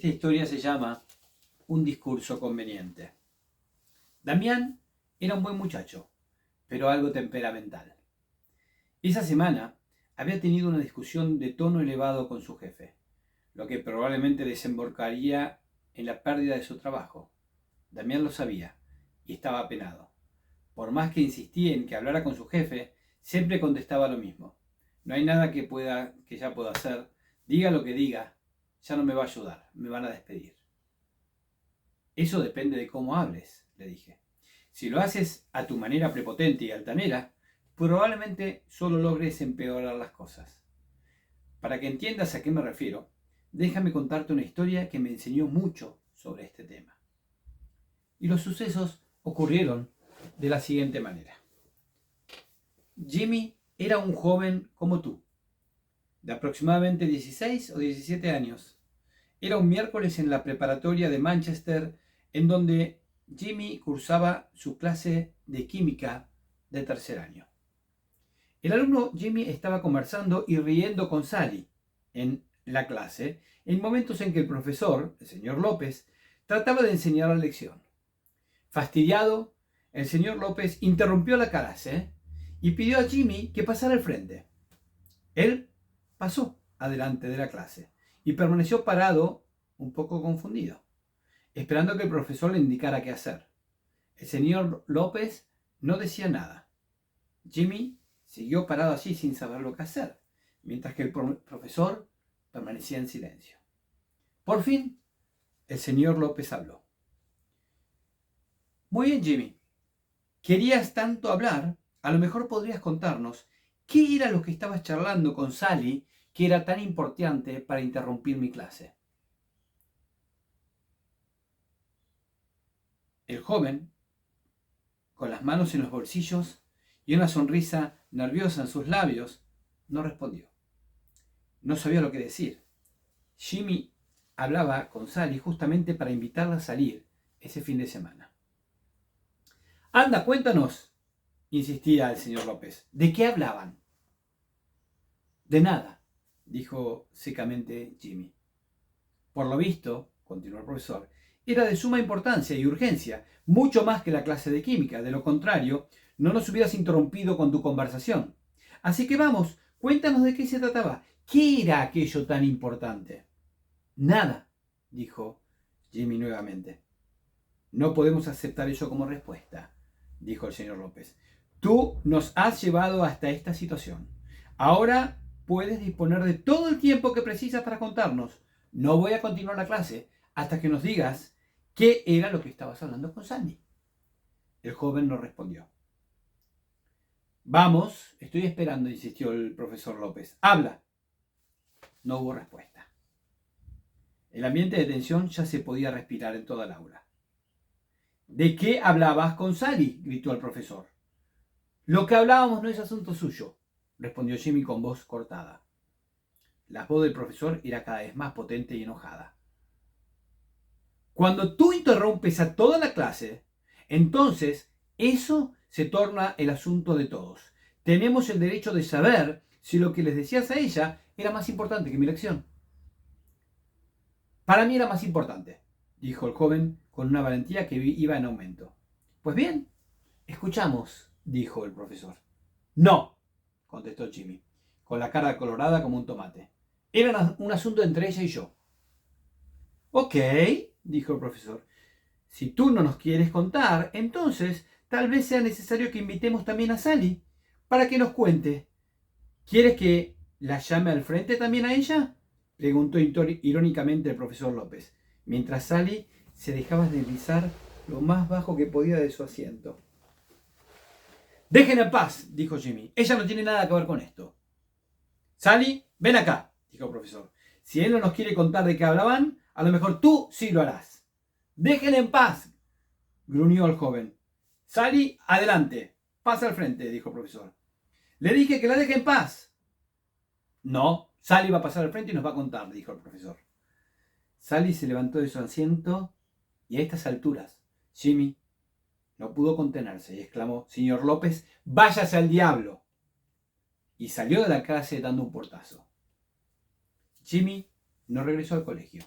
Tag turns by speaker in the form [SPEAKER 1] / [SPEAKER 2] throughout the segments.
[SPEAKER 1] Esta historia se llama Un discurso conveniente. Damián era un buen muchacho, pero algo temperamental. Esa semana había tenido una discusión de tono elevado con su jefe, lo que probablemente desembocaría en la pérdida de su trabajo. Damián lo sabía y estaba apenado. Por más que insistía en que hablara con su jefe, siempre contestaba lo mismo. No hay nada que ya pueda hacer. Diga lo que diga, ya no me va a ayudar, me van a despedir. Eso depende de cómo hables, le dije. Si lo haces a tu manera prepotente y altanera, probablemente solo logres empeorar las cosas. Para que entiendas a qué me refiero, déjame contarte una historia que me enseñó mucho sobre este tema. Y los sucesos ocurrieron de la siguiente manera. Jimmy era un joven como tú, de aproximadamente 16 o 17 años. Era un miércoles en la preparatoria de Manchester, en donde Jimmy cursaba su clase de química de tercer año. El alumno Jimmy estaba conversando y riendo con Sally en la clase, en momentos en que el profesor, el señor López, trataba de enseñar la lección. Fastidiado, el señor López interrumpió la clase y pidió a Jimmy que pasara al frente. Él pasó adelante de la clase y permaneció parado, un poco confundido, esperando que el profesor le indicara qué hacer. El señor López no decía nada. Jimmy siguió parado allí sin saber lo que hacer, mientras que el profesor permanecía en silencio. Por fin, el señor López habló. Muy bien, Jimmy. Querías tanto hablar, a lo mejor podrías contarnos qué era lo que estabas charlando con Sally que era tan importante para interrumpir mi clase. El joven, con las manos en los bolsillos y una sonrisa nerviosa en sus labios, no respondió. No sabía lo que decir. Jimmy hablaba con Sally justamente para invitarla a salir ese fin de semana. Anda, cuéntanos, insistía el señor López. ¿De qué hablaban? De nada, dijo secamente Jimmy. Por lo visto, continuó el profesor, era de suma importancia y urgencia, mucho más que la clase de química. De lo contrario, no nos hubieras interrumpido con tu conversación. Así que vamos, cuéntanos de qué se trataba. ¿Qué era aquello tan importante? Nada, dijo Jimmy nuevamente. No podemos aceptar eso como respuesta, dijo el señor López. Tú nos has llevado hasta esta situación. Ahora puedes disponer de todo el tiempo que precisas para contarnos. No voy a continuar la clase hasta que nos digas qué era lo que estabas hablando con Sandy. El joven no respondió. Vamos, estoy esperando, insistió el profesor López. Habla. No hubo respuesta. El ambiente de tensión ya se podía respirar en toda el aula. ¿De qué hablabas con Sally?, gritó el profesor. Lo que hablábamos no es asunto suyo, respondió Jimmy con voz cortada. La voz del profesor era cada vez más potente y enojada. Cuando tú interrumpes a toda la clase, entonces eso se torna el asunto de todos. Tenemos el derecho de saber si lo que les decías a ella era más importante que mi lección. Para mí era más importante, dijo el joven con una valentía que iba en aumento. Pues bien, escuchamos, dijo el profesor. No, contestó Jimmy, con la cara colorada como un tomate. Era un asunto entre ella y yo. Ok, dijo el profesor. Si tú no nos quieres contar, entonces tal vez sea necesario que invitemos también a Sally para que nos cuente. ¿Quieres que la llame al frente también a ella?, preguntó irónicamente el profesor López, mientras Sally se dejaba deslizar lo más bajo que podía de su asiento. Déjenla en paz, dijo Jimmy. Ella no tiene nada que ver con esto. Sally, ven acá, dijo el profesor. Si él no nos quiere contar de qué hablaban, a lo mejor tú sí lo harás. Déjenla en paz, gruñó el joven. Sally, adelante. Pasa al frente, dijo el profesor. Le dije que la deje en paz. No, Sally va a pasar al frente y nos va a contar, dijo el profesor. Sally se levantó de su asiento y a estas alturas, Jimmy no pudo contenerse y exclamó: Señor López, váyase al diablo. Y salió de la clase dando un portazo. Jimmy no regresó al colegio.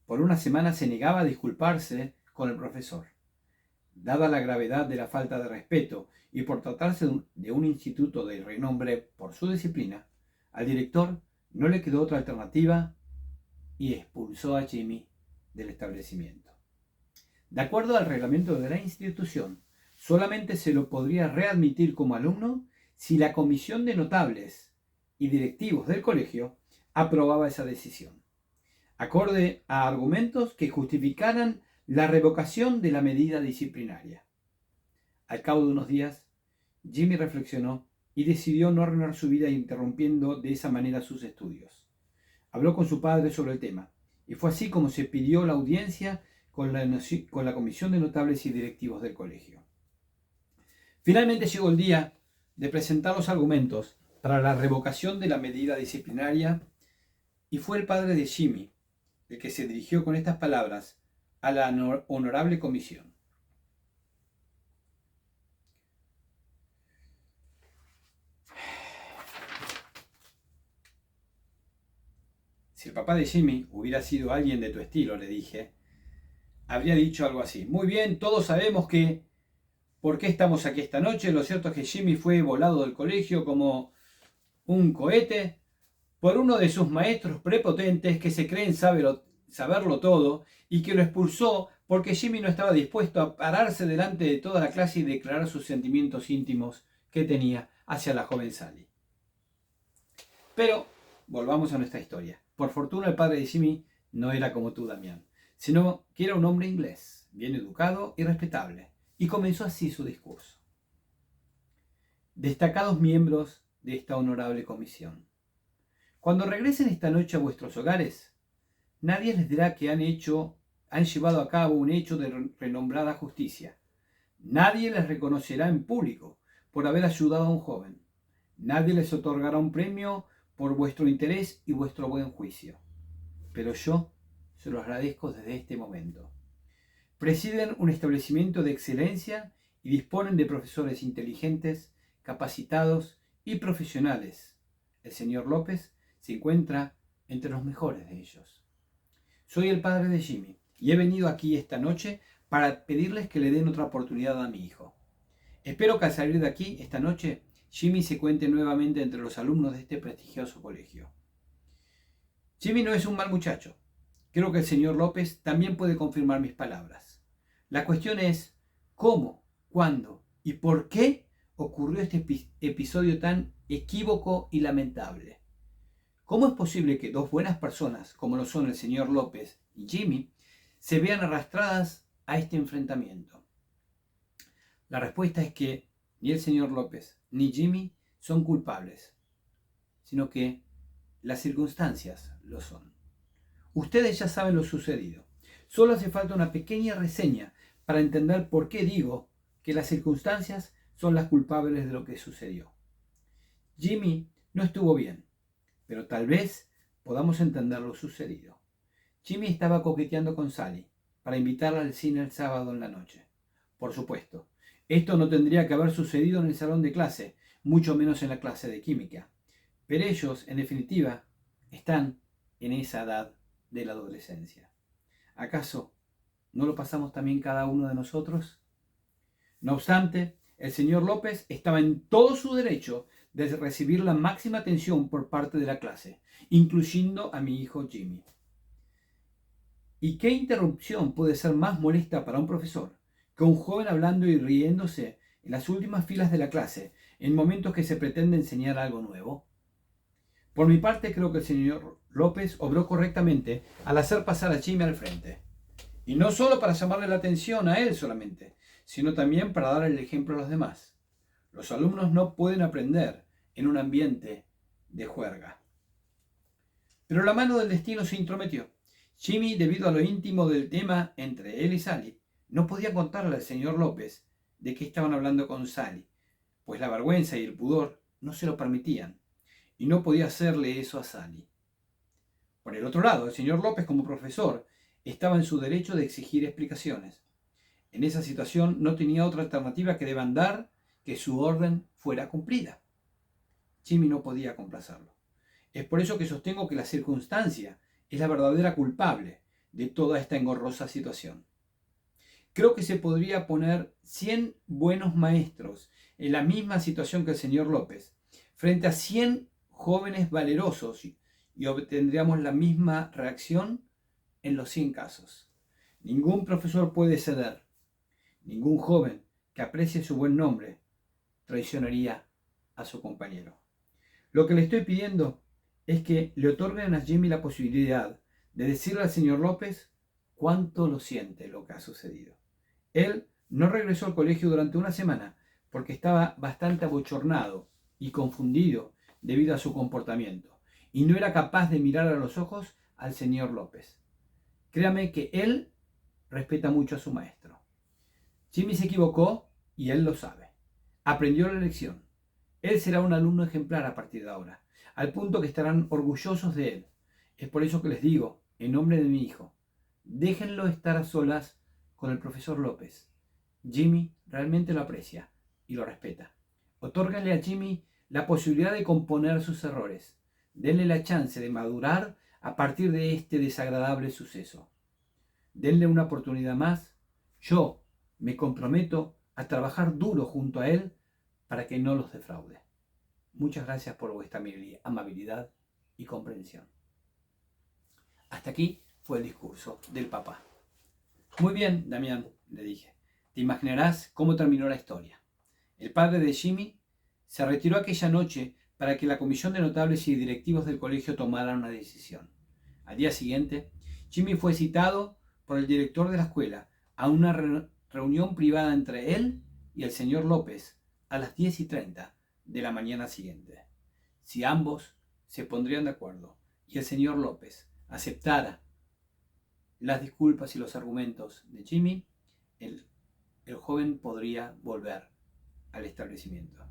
[SPEAKER 1] Por una semana se negaba a disculparse con el profesor. Dada la gravedad de la falta de respeto y por tratarse de un instituto de renombre por su disciplina, al director no le quedó otra alternativa y expulsó a Jimmy del establecimiento. De acuerdo al reglamento de la institución, solamente se lo podría readmitir como alumno si la comisión de notables y directivos del colegio aprobaba esa decisión, acorde a argumentos que justificaran la revocación de la medida disciplinaria. Al cabo de unos días, Jimmy reflexionó y decidió no arruinar su vida interrumpiendo de esa manera sus estudios. Habló con su padre sobre el tema, y fue así como se pidió la audiencia con la comisión de notables y directivos del colegio. Finalmente llegó el día de presentar los argumentos para la revocación de la medida disciplinaria, y fue el padre de Jimmy el que se dirigió con estas palabras a la honorable comisión. Si el papá de Jimmy hubiera sido alguien de tu estilo, le dije, habría dicho algo así: muy bien, todos sabemos por qué estamos aquí esta noche. Lo cierto es que Jimmy fue volado del colegio como un cohete por uno de sus maestros prepotentes que se creen saberlo todo y que lo expulsó porque Jimmy no estaba dispuesto a pararse delante de toda la clase y declarar sus sentimientos íntimos que tenía hacia la joven Sally. Pero volvamos a nuestra historia. Por fortuna el padre de Jimmy no era como tú, Damián, sino que era un hombre inglés, bien educado y respetable, y comenzó así su discurso. Destacados miembros de esta honorable comisión, cuando regresen esta noche a vuestros hogares, nadie les dirá que han llevado a cabo un hecho de renombrada justicia. Nadie les reconocerá en público por haber ayudado a un joven. Nadie les otorgará un premio por vuestro interés y vuestro buen juicio. Pero yo se lo agradezco desde este momento. Presiden un establecimiento de excelencia y disponen de profesores inteligentes, capacitados y profesionales. El señor López se encuentra entre los mejores de ellos. Soy el padre de Jimmy y he venido aquí esta noche para pedirles que le den otra oportunidad a mi hijo. Espero que al salir de aquí esta noche, Jimmy se cuente nuevamente entre los alumnos de este prestigioso colegio. Jimmy no es un mal muchacho. Creo que el señor López también puede confirmar mis palabras. La cuestión es cómo, cuándo y por qué ocurrió este episodio tan equívoco y lamentable. ¿Cómo es posible que dos buenas personas, como lo son el señor López y Jimmy, se vean arrastradas a este enfrentamiento? La respuesta es que ni el señor López ni Jimmy son culpables, sino que las circunstancias lo son. Ustedes ya saben lo sucedido. Solo hace falta una pequeña reseña para entender por qué digo que las circunstancias son las culpables de lo que sucedió. Jimmy no estuvo bien, pero tal vez podamos entender lo sucedido. Jimmy estaba coqueteando con Sally para invitarla al cine el sábado en la noche. Por supuesto, esto no tendría que haber sucedido en el salón de clase, mucho menos en la clase de química. Pero ellos, en definitiva, están en esa edad de la adolescencia. ¿Acaso no lo pasamos también cada uno de nosotros? No obstante, el señor López estaba en todo su derecho de recibir la máxima atención por parte de la clase, incluyendo a mi hijo Jimmy. ¿Y qué interrupción puede ser más molesta para un profesor que un joven hablando y riéndose en las últimas filas de la clase en momentos que se pretende enseñar algo nuevo? Por mi parte, creo que el señor López obró correctamente al hacer pasar a Jimmy al frente. Y no solo para llamarle la atención a él solamente, sino también para dar el ejemplo a los demás. Los alumnos no pueden aprender en un ambiente de juerga. Pero la mano del destino se intrometió. Jimmy, debido a lo íntimo del tema entre él y Sally, no podía contarle al señor López de que estaban hablando con Sally, pues la vergüenza y el pudor no se lo permitían, y no podía hacerle eso a Sally. Por el otro lado, el señor López, como profesor, estaba en su derecho de exigir explicaciones. En esa situación no tenía otra alternativa que demandar que su orden fuera cumplida. Jimmy no podía complacerlo. Es por eso que sostengo que la circunstancia es la verdadera culpable de toda esta engorrosa situación. Creo que se podría poner 100 buenos maestros en la misma situación que el señor López, frente a 100 jóvenes valerosos y obtendríamos la misma reacción en los 100 casos. Ningún profesor puede ceder. Ningún joven que aprecie su buen nombre traicionaría a su compañero. Lo que le estoy pidiendo es que le otorguen a Jimmy la posibilidad de decirle al señor López cuánto lo siente lo que ha sucedido. Él no regresó al colegio durante una semana porque estaba bastante abochornado y confundido debido a su comportamiento y no era capaz de mirar a los ojos al señor López. Créame que él respeta mucho a su maestro. Jimmy se equivocó y él lo sabe. Aprendió la lección. Él será un alumno ejemplar a partir de ahora, al punto que estarán orgullosos de él. Es por eso que les digo, en nombre de mi hijo, déjenlo estar a solas con el profesor López. Jimmy realmente lo aprecia y lo respeta. Otórganle a Jimmy la posibilidad de componer sus errores. Denle la chance de madurar a partir de este desagradable suceso. Denle una oportunidad más. Yo me comprometo a trabajar duro junto a él para que no los defraude. Muchas gracias por vuestra amabilidad y comprensión. Hasta aquí fue el discurso del papá. Muy bien, Damián, le dije. Te imaginarás cómo terminó la historia. El padre de Jimmy se retiró aquella noche para que la comisión de notables y directivos del colegio tomara una decisión. Al día siguiente, Jimmy fue citado por el director de la escuela a una reunión privada entre él y el señor López a las 10:30 de la mañana siguiente. Si ambos se pondrían de acuerdo y el señor López aceptara las disculpas y los argumentos de Jimmy, el joven podría volver al establecimiento.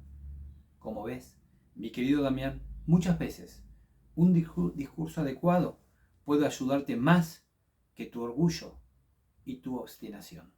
[SPEAKER 1] Como ves, mi querido Damián, muchas veces un discurso adecuado puede ayudarte más que tu orgullo y tu obstinación.